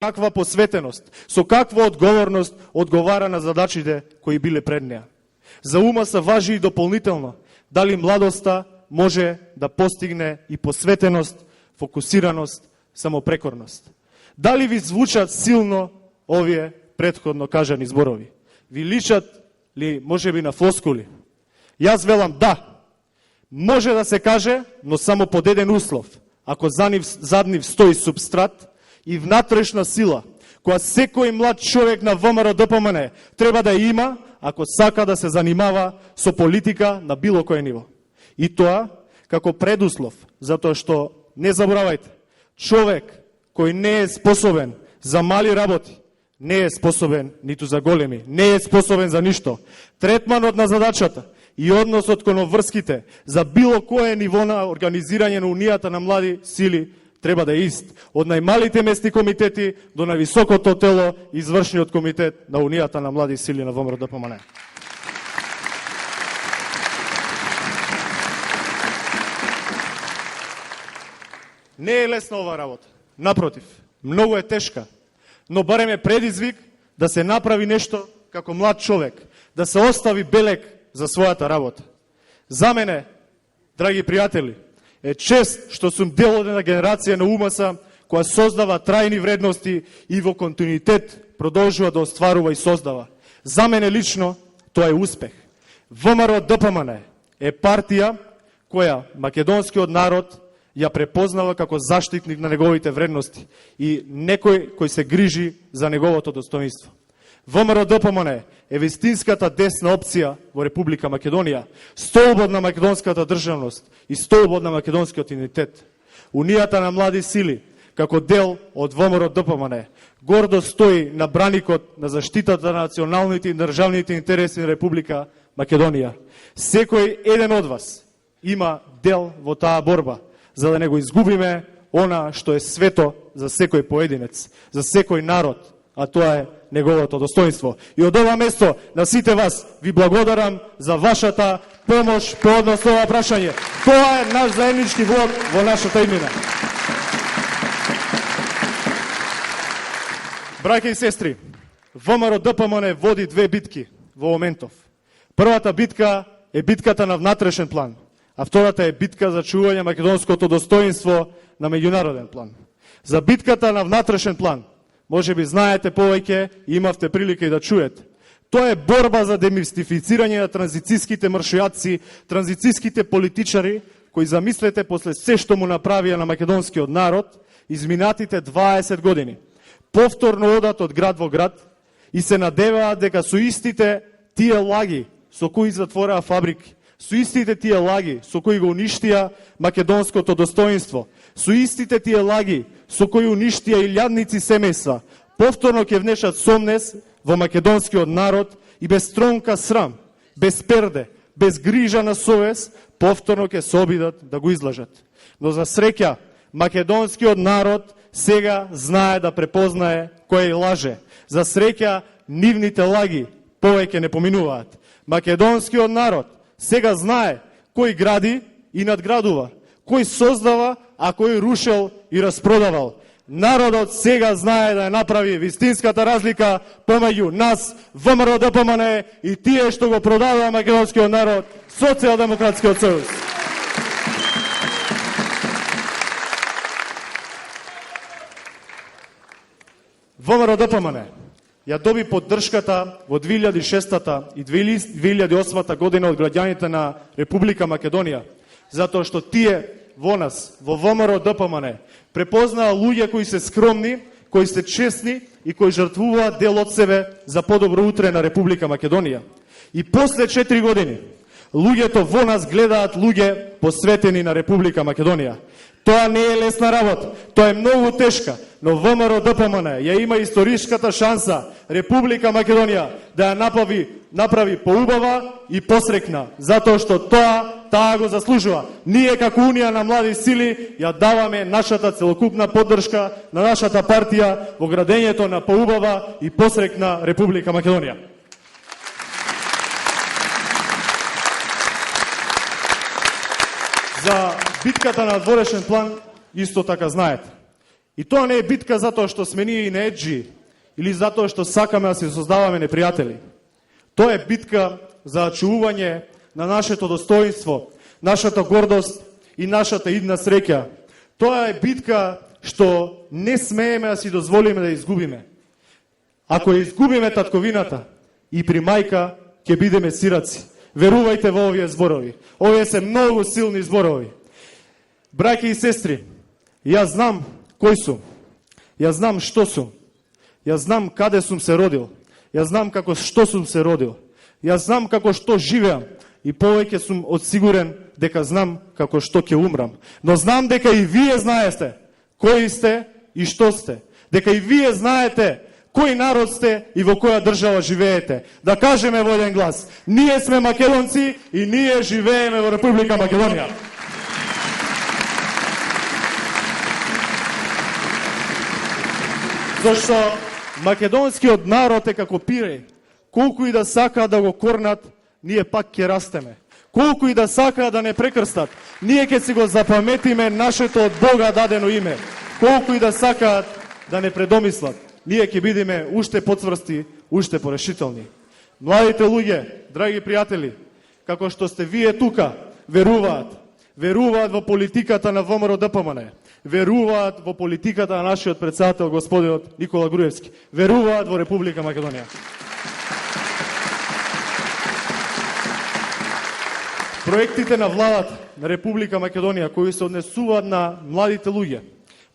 каква посветеност, со каква одговорност одговара на задачите кои биле пред неа. За УМС важи и дополнително дали младоста може да постигне и посветеност, фокусираност, самопрекорност. Дали ви звучат силно овие претходно кажани зборови? Ви личат ли можеби на флоскули? Јас велам да. Може да се каже, но само под еден услов. Ако зад нив стои субстрат и внатрешна сила, која секој млад човек на ВМРО ДПМН треба да има, ако сака да се занимава со политика на било кој ниво. И тоа како предуслов, затоа што, не заборавајте, човек кој не е способен за мали работи, не е способен ниту за големи, не е способен за ништо. Третманот на задачата и односот кон врските за било кое ниво на организирање на унијата на млади сили треба да е ист. Од најмалите местни комитети до највисокото тело, извршниот комитет на унијата на млади сили на ВМРО ДПМН. Не е лесна ова работа. Напротив, многу е тешка. Но барем е предизвик да се направи нешто како млад човек, да се остави белег за својата работа. За мене, драги пријатели, е чест што сум дел од една генерација на УМС која создава трајни вредности и во континуитет продолжува да остварува и создава. За мене лично тоа е успех. ВМРО ДПМН е партија која македонскиот народ ја препознава како заштитник на неговите вредности и некој кој се грижи за неговото достоинство. ВМРО ДПМН е вистинската десна опција во Република Македонија, столбот на македонската државност и столбот на македонскиот идентитет. Унијата на млади сили, како дел од ВМРО ДПМН, гордо стои на браникот на заштитата на националните и државните интереси на Република Македонија. Секој еден од вас има дел во таа борба, за да не го изгубиме она што е свето за секој поединец, за секој народ, а тоа е неговото достоинство. И од ова место на сите вас ви благодарам за вашата помош по однос на ова прашање. Тоа е наш заеднички влог во нашата иднина. Браќа и сестри, ВМРО ДПМН води две битки во моментов. Првата битка е битката на внатрешен план, а втората е битка за чување македонското достоинство на меѓународен план. За битката на внатрешен план, може би знаете повеќе и имавте прилика и да чуете. Тоа е борба за демистифицирање на транзицијските маршијаци, транзицијските политичари, кои замислете после се што му направија на македонскиот народ, изминатите 20 години. Повторно одат од град во град и се надеваат дека со истите тие лаги со кои затвораа фабрики, со истите тие лаги со кои го уништија македонското достоинство, со истите тие лаги со кои уништија илјадници семејства, повторно ќе внешат сомнес во македонскиот народ и без тронка срам, без перде, без грижа на совест, повторно ќе се обидат да го излажат. Но за среќа, македонскиот народ сега знае да препознае кој лаже. За среќа, нивните лаги повеќе не поминуваат. Македонскиот народ сега знае кој гради и надградува, кој создава, а кој рушел и распродавал. Народот сега знае да направи вистинската разлика помеѓу нас, ВМРО ДПМН и тие што го продава македонскиот народ, Социјалдемократскиот сојуз. ВМРО ДПМН ја доби поддршката во 2006 и 2008 година од граѓаните на Република Македонија, затоа што тие во нас, во ВМРО ДПМН, препознаа луѓе кои се скромни, кои се честни и кои жртвуваат дел од себе за подобро утре на Република Македонија. И после 4 години, луѓето во нас гледаат луѓе посветени на Република Македонија. Тоа не е лесна работа, тоа е многу тешка, но ВМРО ДПМН ја има историската шанса Република Македонија да ја направи поубава и посрекна, затоа што таа го заслужува. Ние како Унија на млади сили ја даваме нашата целокупна поддршка на нашата партија во градењето на поубава и посрекна Република Македонија. За битката на надворешен план исто така знаете. И тоа не е битка затоа што сме ние и нееджи, или затоа што сакаме да се создаваме непријатели. Тоа е битка за ачувување на нашето достоинство, нашата гордост и нашата идна среќа. Тоа е битка што не смееме да си дозволиме да изгубиме. Ако ја изгубиме татковината, и при мајка ќе бидеме сираци. Верувајте во овие зборови. Овие се многу силни зборови. Браќи и сестри, јас знам кој сум. Јас знам што сум. Јас знам каде сум се родил. Јас знам како што сум се родил. Јас знам како што живеам. И повеќе сум одсигурен дека знам како што ќе умрам. Но знам дека и вие знаете кои сте и што сте. Дека и вие знаете кој народ сте и во која држава живеете. Да кажеме во еден глас. Ние сме македонци и ние живееме во Република Македонија. Зашто македонскиот народ е како пире. Колку и да сакаат да го корнат, ние пак ќе растеме. Колку и да сакаат да не прекрстат, ние ќе си го запаметиме нашето од Бога дадено име. Колку и да сакаат да не предомислат, ние ќе бидеме уште поцврсти, уште порешителни. Младите луѓе, драги пријатели, како што сте вие тука, веруваат во политиката на ВМРО ДПМН, веруваат во политиката на нашиот председател господинот Никола Груевски, веруваат во Република Македонија. Проектите на владата на Република Македонија кои се однесуваат на младите луѓе,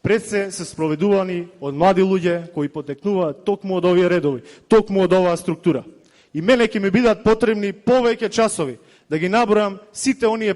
пред се спроведувани од млади луѓе кои потекнуваат токму од овие редови, токму од оваа структура. И мене ќе ми бидат потребни повеќе часови да ги набројам сите оние